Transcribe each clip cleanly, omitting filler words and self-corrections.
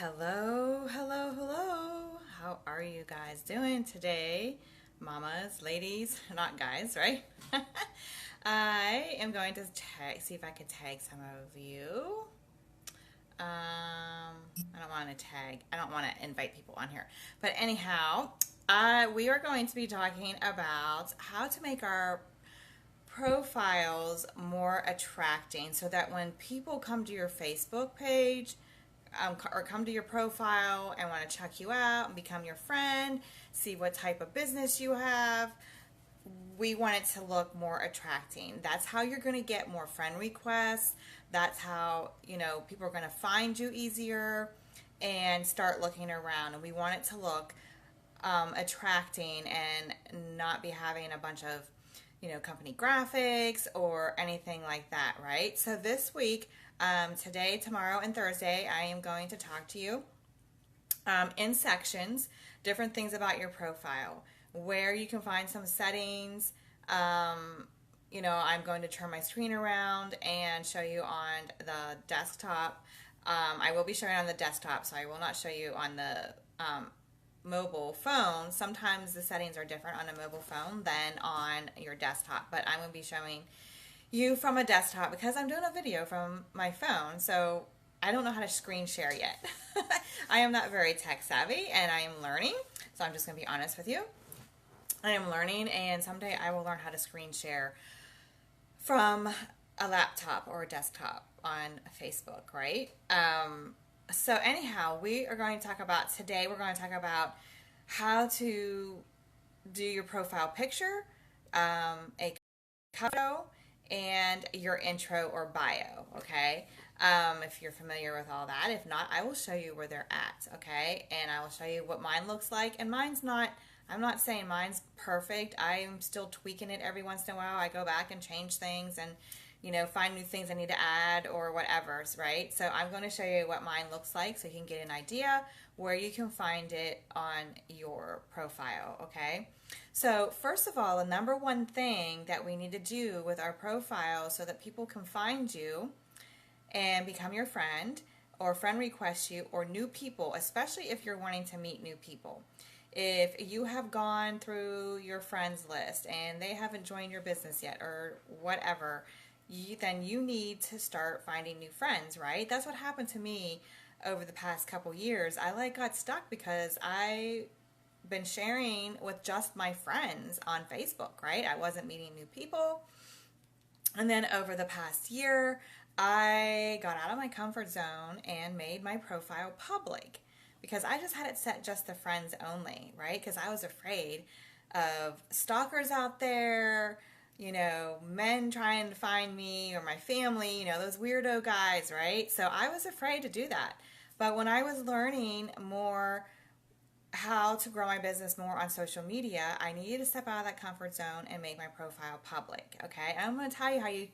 Hello, hello, hello. How are you guys doing today? Mamas, ladies, not guys, right? I am going to see if I can tag some of you. I don't want to tag, I don't want to invite people on here. But anyhow, we are going to be talking about how to make our profiles more attracting so that when people come to your Facebook page, or come to your profile and want to check you out and become your friend, see what type of business you have, we want it to look more attracting. That's how you're going to get more friend requests. That's how, people are going to find you easier and start looking around. And we want it to look attracting and not be having a bunch of, company graphics or anything like that, right? So this week, today, tomorrow, and Thursday, I am going to talk to you in sections, different things about your profile, where you can find some settings. I'm going to turn my screen around and show you on the desktop. I will be showing on the desktop, so I will not show you on the mobile phone. Sometimes the settings are different on a mobile phone than on your desktop, but I'm going to be showing you from a desktop because I'm doing a video from my phone, so I don't know how to screen share yet. I am not very tech savvy and I am learning, so I'm just going to be honest with you. I am learning, and someday I will learn how to screen share from a laptop or a desktop on Facebook, right? So anyhow, we are going to talk about today, we're going to talk about how to do your profile picture, a cover, and your intro or bio, okay? If you're familiar with all that. If not, I will show you where they're at, okay? And I will show you what mine looks like. And mine's not, I'm not saying mine's perfect. I am still tweaking it every once in a while. I go back and change things and, find new things I need to add or whatever, right? So I'm going to show you what mine looks like so you can get an idea where you can find it on your profile, okay? So first of all, the number one thing that we need to do with our profile so that people can find you and become your friend or friend request you, or new people, especially if you're wanting to meet new people. If you have gone through your friends list and they haven't joined your business yet or whatever, then you need to start finding new friends, right? That's what happened to me over the past couple years. I got stuck because I been sharing with just my friends on Facebook, right? I wasn't meeting new people. And then over the past year, I got out of my comfort zone and made my profile public because I just had it set just to friends only, right? Because I was afraid of stalkers out there, men trying to find me or my family, those weirdo guys, right? So I was afraid to do that. But when I was learning more how to grow my business more on social media, I needed to step out of that comfort zone and make my profile public, okay? And I'm going to tell you how you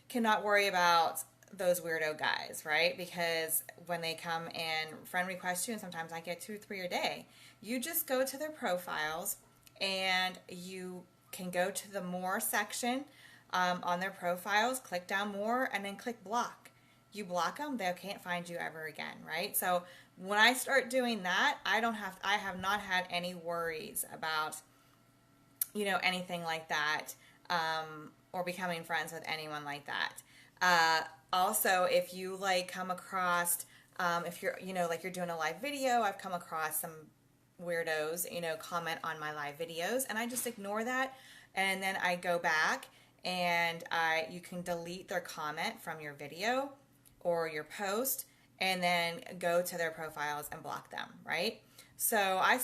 cannot worry about those weirdo guys, right? Because when they come and friend request you, and sometimes I get 2 or 3 a day, you just go to their profiles and you can go to the more section on their profiles, click down more, and then click block. You block them, they can't find you ever again, right? So when I start doing that, I have not had any worries about, anything like that, or becoming friends with anyone like that. Also, if you come across, if you're, you're doing a live video, I've come across some weirdos, comment on my live videos, and I just ignore that, and then I go back and you can delete their comment from your video or your post, and then go to their profiles and block them, right? So I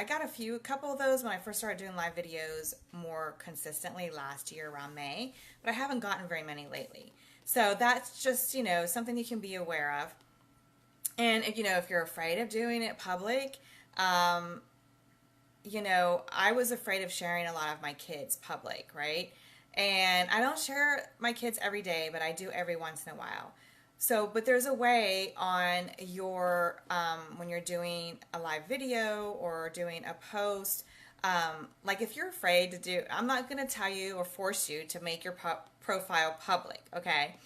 got a couple of those when I first started doing live videos more consistently last year around May, but I haven't gotten very many lately. So that's just, something you can be aware of. And if you're afraid of doing it public, I was afraid of sharing a lot of my kids public, right? And I don't share my kids every day, but I do every once in a while. So, but there's a way on your, when you're doing a live video or doing a post, if you're afraid to do, I'm not going to tell you or force you to make your profile public, okay?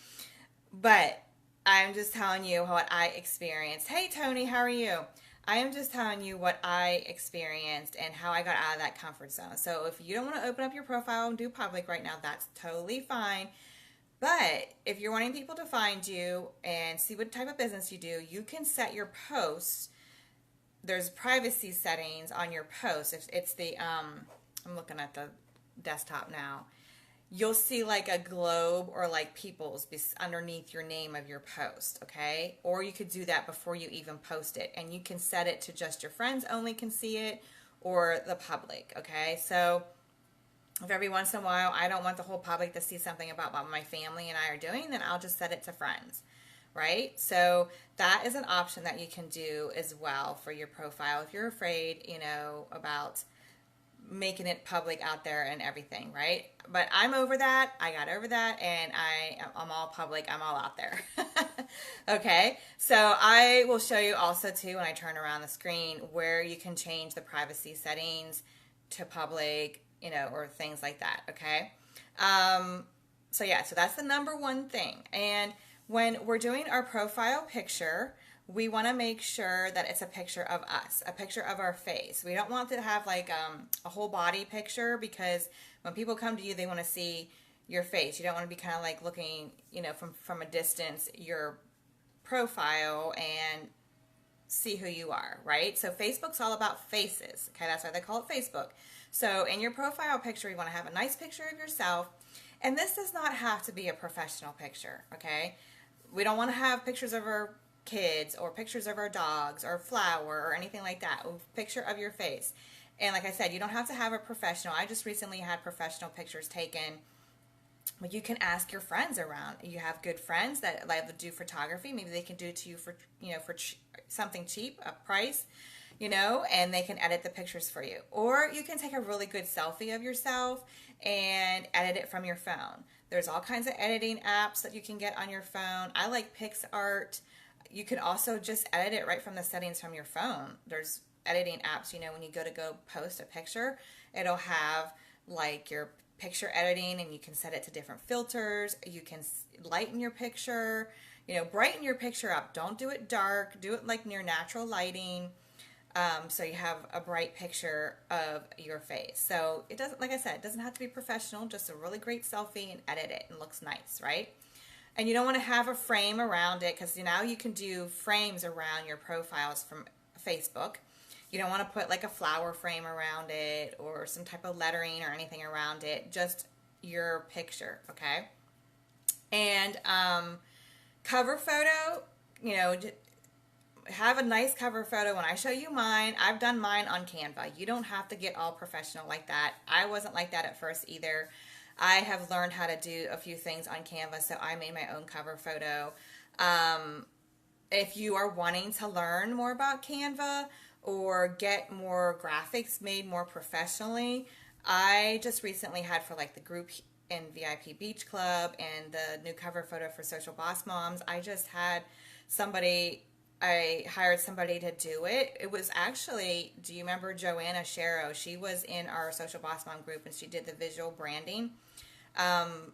But I'm just telling you what I experienced. Hey, Tony, how are you? I am just telling you what I experienced and how I got out of that comfort zone. So if you don't want to open up your profile and do public right now, that's totally fine. But if you're wanting people to find you and see what type of business you do, you can set your posts. There's privacy settings on your posts. If it's the I'm looking at the desktop now. You'll see like a globe or like people's underneath your name of your post, okay? Or you could do that before you even post it, and you can set it to just your friends only can see it or the public, okay? So if every once in a while I don't want the whole public to see something about what my family and I are doing, then I'll just set it to friends, right? So that is an option that you can do as well for your profile if you're afraid, about making it public out there and everything, right? But I'm over that. I got over that, and I'm all public. I'm all out there. Okay, so I will show you also too when I turn around the screen where you can change the privacy settings to public, or things like that. Okay, so yeah, so that's the number one thing. And when we're doing our profile picture, we want to make sure that it's a picture of us, a picture of our face. We don't want to have like a whole body picture, because when people come to you, they want to see your face. You don't want to be kind of like looking, from a distance, your profile and see who you are, right? So Facebook's all about faces. Okay, that's why they call it Facebook. So in your profile picture, you want to have a nice picture of yourself. And this does not have to be a professional picture, okay? We don't want to have pictures of our kids or pictures of our dogs or flower or anything like that. A picture of your face. And like I said, you don't have to have a professional. I just recently had professional pictures taken. But you can ask your friends around. You have good friends that like to do photography. Maybe they can do it to you for something cheap, a price, and they can edit the pictures for you. Or you can take a really good selfie of yourself and edit it from your phone. There's all kinds of editing apps that you can get on your phone. I like PixArt. You can also just edit it right from the settings from your phone. There's editing apps, when you go post a picture, it'll have like your picture editing, and you can set it to different filters. You can lighten your picture, brighten your picture up. Don't do it dark. Do it like near natural lighting. So you have a bright picture of your face. So it doesn't, like I said, it doesn't have to be professional, just a really great selfie, and edit it and looks nice, right? And you don't want to have a frame around it, because now you can do frames around your profiles from Facebook. You don't want to put like a flower frame around it or some type of lettering or anything around it, just your picture, okay? And cover photo, have a nice cover photo. When I show you mine, I've done mine on Canva. You don't have to get all professional like that. I wasn't like that at first either. I have learned how to do a few things on Canva, so I made my own cover photo. If you are wanting to learn more about Canva or get more graphics made more professionally, I just recently had for like the group in VIP Beach Club and the new cover photo for Social Boss Moms, I hired somebody to do it. It was actually, do you remember Joanna Sharrow? She was in our Social Boss Mom group, and she did the visual branding.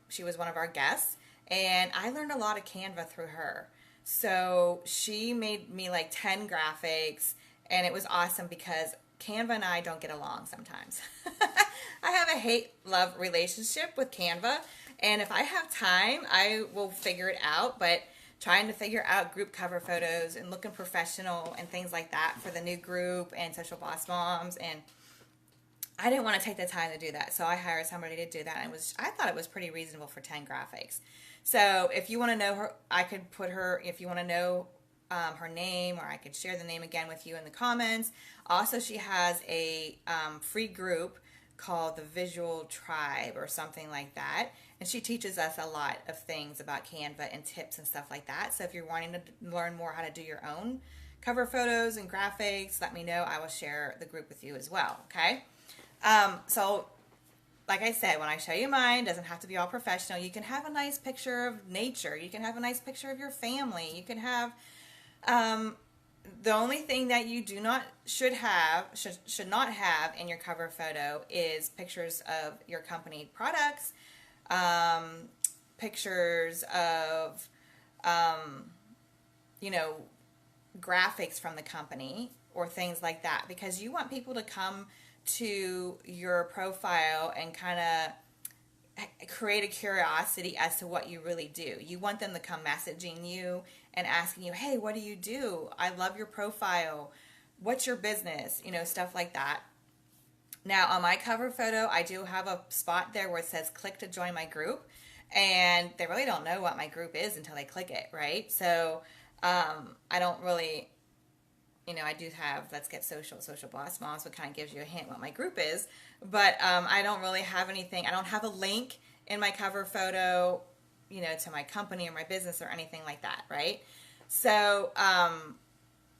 She was one of our guests, and I learned a lot of Canva through her. So she made me like 10 graphics, and it was awesome because Canva and I don't get along sometimes. I have a hate-love relationship with Canva, and if I have time, I will figure it out, but trying to figure out group cover photos and looking professional and things like that for the new group and Social Boss Moms, and I didn't want to take the time to do that, so I hired somebody to do that, and I thought it was pretty reasonable for 10 graphics. So if you want to know her, I could put her, if you want to know her name, or I could share the name again with you in the comments. Also, she has a free group called the Visual Tribe or something like that, and she teaches us a lot of things about Canva and tips and stuff like that. So if you're wanting to learn more how to do your own cover photos and graphics, let me know. I will share the group with you as well, okay? So like I said, when I show you mine, it doesn't have to be all professional. You can have a nice picture of nature. You can have a nice picture of your family. You can have, the only thing that you should not have in your cover photo is pictures of your company products, pictures of, you know, graphics from the company or things like that, because you want people to come to your profile and kind of create a curiosity as to what you really do. You want them to come messaging you and asking you, hey, what do you do? I love your profile. What's your business? You know, stuff like that. Now, on my cover photo, I do have a spot there where it says click to join my group. And they really don't know what my group is until they click it, right? So I don't really, you know, I do have Let's Get Social, Social Boss Moms, what kind of gives you a hint what my group is. But I don't really have anything. I don't have a link in my cover photo, you know, to my company or my business or anything like that, right? So,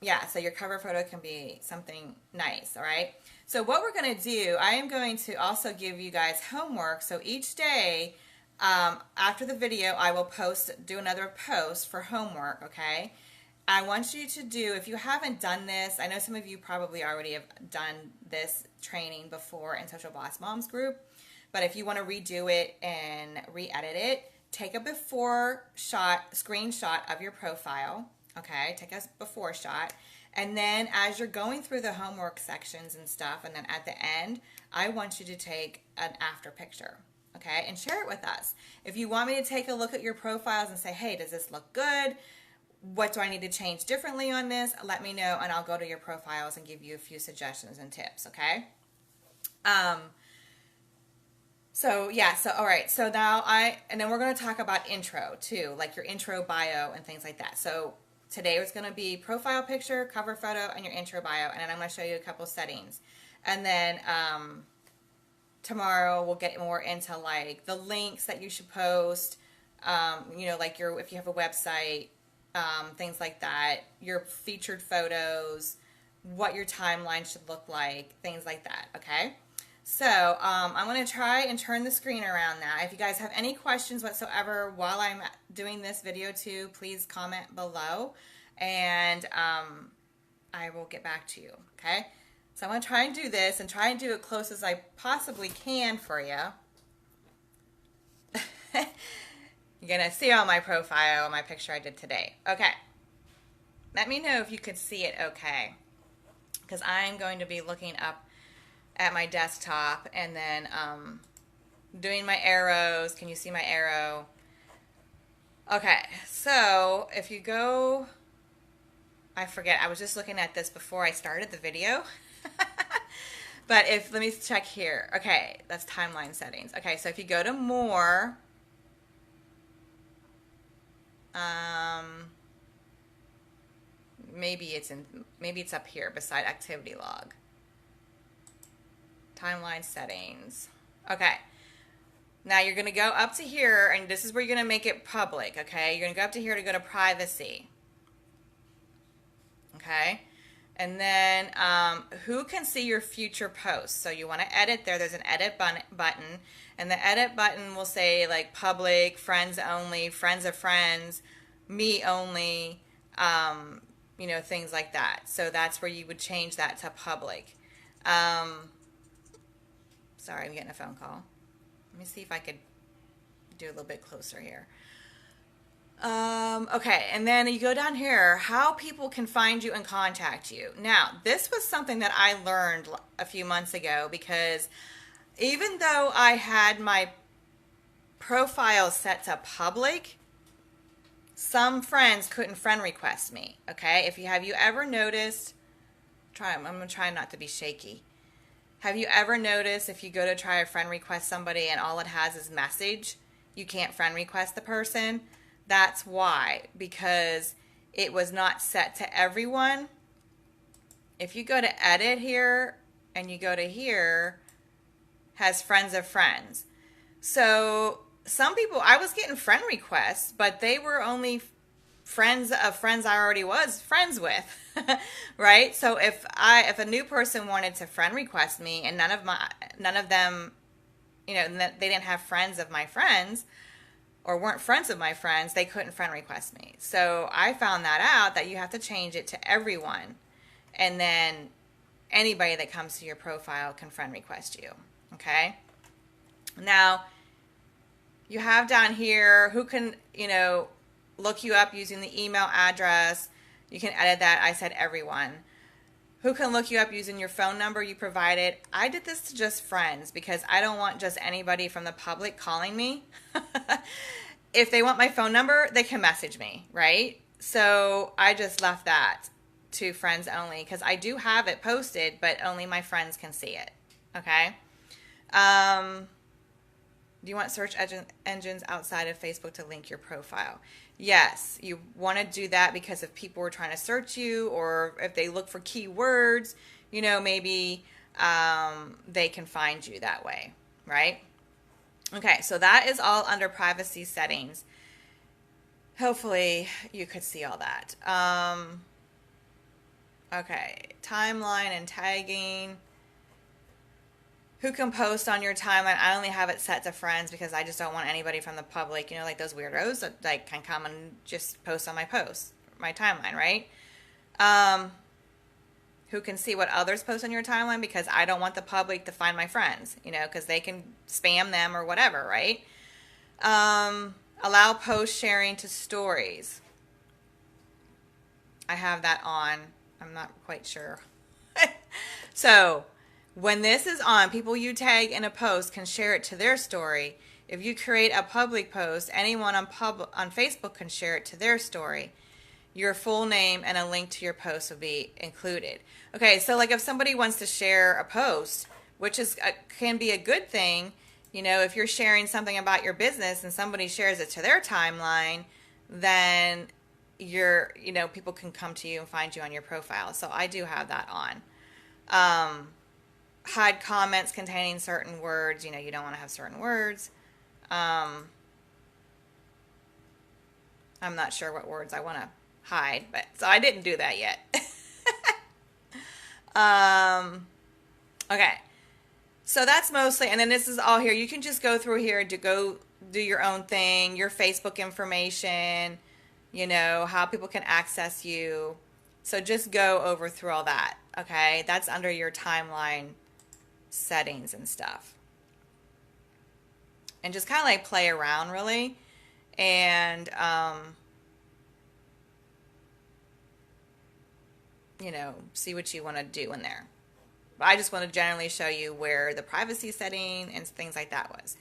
yeah, so your cover photo can be something nice, all right? So what we're going to do, I am going to also give you guys homework. So each day, after the video, I will do another post for homework, okay? I want you to do, if you haven't done this, I know some of you probably already have done this training before in Social Boss Moms group, but if you want to redo it and re-edit it, take a before screenshot of your profile, okay? Take a before shot, and then as you're going through the homework sections and stuff, and then at the end, I want you to take an after picture. Okay, and share it with us. If you want me to take a look at your profiles and say, hey, does this look good? What do I need to change differently on this? Let me know, and I'll go to your profiles and give you a few suggestions and tips, okay? So all right, so now and then we're going to talk about intro too, like your intro bio and things like that. So today was going to be profile picture, cover photo, and your intro bio, and then I'm going to show you a couple settings. And then, tomorrow we'll get more into like the links that you should post, you know, like if you have a website, things like that, your featured photos, what your timeline should look like, things like that, okay? So I'm going to try and turn the screen around now. If you guys have any questions whatsoever while I'm doing this video too, please comment below, and I will get back to you, okay? So I'm going to try and do this and try and do it close as I possibly can for you. You're going to see on my profile my picture I did today. Okay. Let me know if you could see it okay, because I'm going to be looking up at my desktop and then doing my arrows. Can you see my arrow? Okay. So if you go, I forget, I was just looking at this before I started the video. But let me check here. Okay, that's timeline settings. Okay, so if you go to more, maybe it's up here beside activity log. Timeline settings. Okay. Now you're going to go up to here, and this is where you're going to make it public, okay? You're going to go up to here to go to privacy. Okay? And then who can see your future posts? So you want to edit there. There's an edit button. And the edit button will say like public, friends only, friends of friends, me only, you know, things like that. So that's where you would change that to public. Sorry, I'm getting a phone call. Let me see if I could do a little bit closer here. Okay, and then you go down here, how people can find you and contact you. Now, this was something that I learned a few months ago, because even though I had my profile set to public, some friends couldn't friend request me, okay? Have you ever noticed, I'm going to try not to be shaky. Have you ever noticed if you go to try to friend request somebody and all it has is message, you can't friend request the person? That's why, because it was not set to everyone. If you go to edit here and you go to here, has friends of friends. So some people, I was getting friend requests, but they were only friends of friends I already was friends with, right? So if a new person wanted to friend request me and none of them, you know, they didn't have friends of my friends, or weren't friends of my friends, they couldn't friend request me. So I found that out, that you have to change it to everyone. And then anybody that comes to your profile can friend request you. Okay? Now, you have down here who can, you know, look you up using the email address? You can edit that. I said everyone. Who can look you up using your phone number you provided? I did this to just friends because I don't want just anybody from the public calling me. If they want my phone number, they can message me, right? So I just left that to friends only because I do have it posted, but only my friends can see it. Okay? Do you want search engines outside of Facebook to link your profile? Yes, you want to do that because if people are trying to search you or if they look for keywords, maybe they can find you that way, right? Okay, so that is all under privacy settings. Hopefully you could see all that. Okay, timeline and tagging. Who can post on your timeline? I only have it set to friends because I just don't want anybody from the public, like those weirdos that like can come and just post on my timeline, right? Who can see what others post on your timeline because I don't want the public to find my friends, because they can spam them or whatever, right? Allow post sharing to stories. I have that on. I'm not quite sure. So when this is on, people you tag in a post can share it to their story. If you create a public post, anyone on Facebook can share it to their story. Your full name and a link to your post will be included. Okay, so like if somebody wants to share a post, which can be a good thing, if you're sharing something about your business and somebody shares it to their timeline, then people can come to you and find you on your profile. So I do have that on. Hide comments containing certain words. You don't want to have certain words. I'm not sure what words I want to hide, but so I didn't do that yet. Okay. So that's mostly, and then this is all here. You can just go through here to go do your own thing, your Facebook information, how people can access you. So just go over through all that. Okay. That's under your timeline settings and stuff, and just kind of like play around really, and see what you want to do in there. But I just want to generally show you where the privacy setting and things like that was.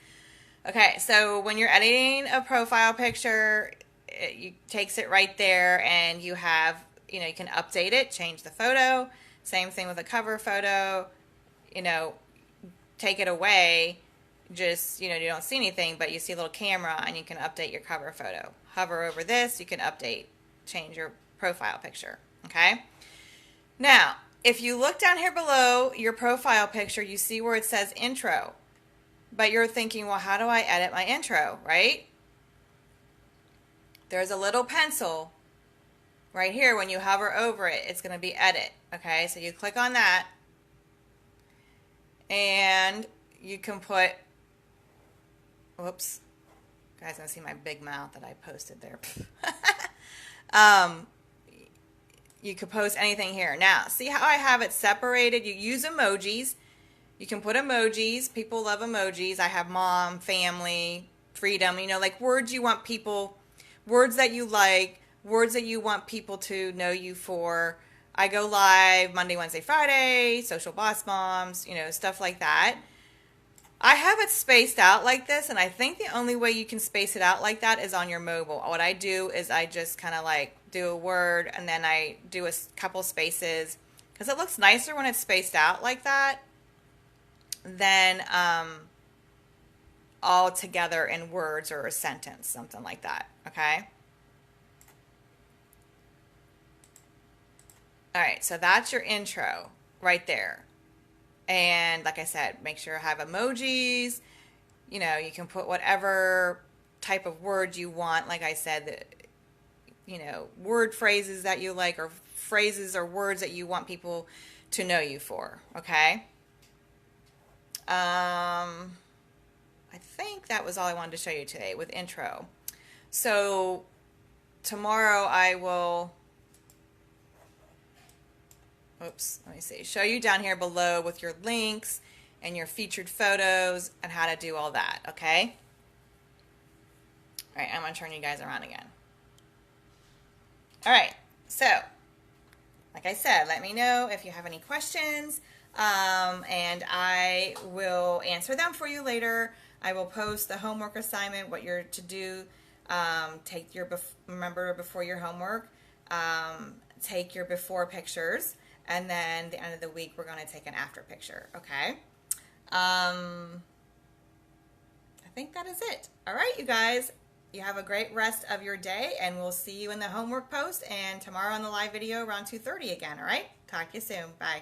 Okay, so when you're editing a profile picture, it takes it right there, and you have you can update it, change the photo. Same thing with a cover photo. Take it away, just, you don't see anything, but you see a little camera and you can update your cover photo. Hover over this, you can change your profile picture, okay? Now, if you look down here below your profile picture, you see where it says intro, but you're thinking, well, how do I edit my intro, right? There's a little pencil right here. When you hover over it, it's going to be edit, okay? So you click on that, and you can put, whoops, guys, I see my big mouth that I posted there. You could post anything here. Now, see how I have it separated? You use emojis. You can put emojis. People love emojis. I have mom, family, freedom, like words you want people, words that you like, words that you want people to know you for. I go live Monday, Wednesday, Friday, social boss moms, stuff like that. I have it spaced out like this, and I think the only way you can space it out like that is on your mobile. What I do is I just kind of like do a word, and then I do a couple spaces, because it looks nicer when it's spaced out like that than all together in words or a sentence, something like that, okay? All right, so that's your intro right there. And like I said, make sure you have emojis. You can put whatever type of word you want. Like I said, word phrases that you like, or phrases or words that you want people to know you for, okay? I think that was all I wanted to show you today with intro. So tomorrow I will... let me see. Show you down here below with your links and your featured photos and how to do all that, okay? All right, I'm going to turn you guys around again. All right, so like I said, let me know if you have any questions, and I will answer them for you later. I will post the homework assignment, what you're to do. Take your, remember before your homework, take your before pictures, and then the end of the week, we're going to take an after picture, okay? I think that is it. All right, you guys. You have a great rest of your day, and we'll see you in the homework post and tomorrow on the live video around 2:30 again, all right? Talk to you soon. Bye.